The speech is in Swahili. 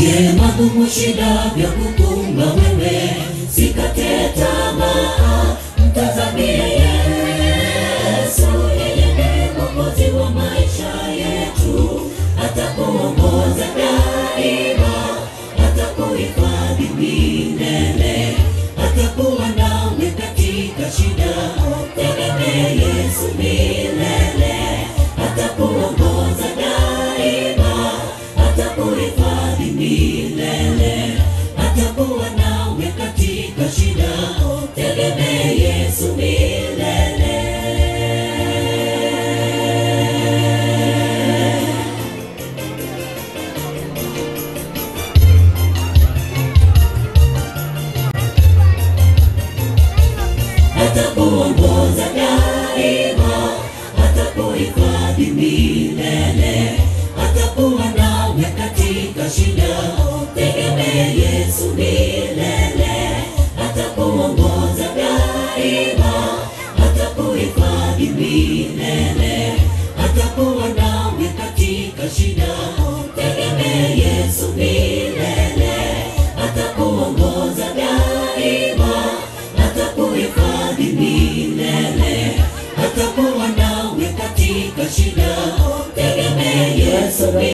Je, magumu shida vya kukumba wewe, sikate tamaa, mtazamie Yesu. Yeye ndiye Mwokozi wa maisha yetu, atakuongoza daima, atakuhifadhi milele, atakuwa nawe katika shida. Tegemee Yesu milele, atakuongoza daima, atakuhifadhi milele, atakuwa nawe katika shida. Tegemee Yesu milele. Atakuongoza daima, atakuhifadhi milele, atakuwa nawe katika shida. Tegemee Yesu milele, atakuongoza daima, atakuhifadhi milele, atakuwa nawe katika shida. Tegemee Yesu milele, atakuongoza daima, atakuhifadhi milele, atakuwa nawe katika shida. Tegemee Yesu.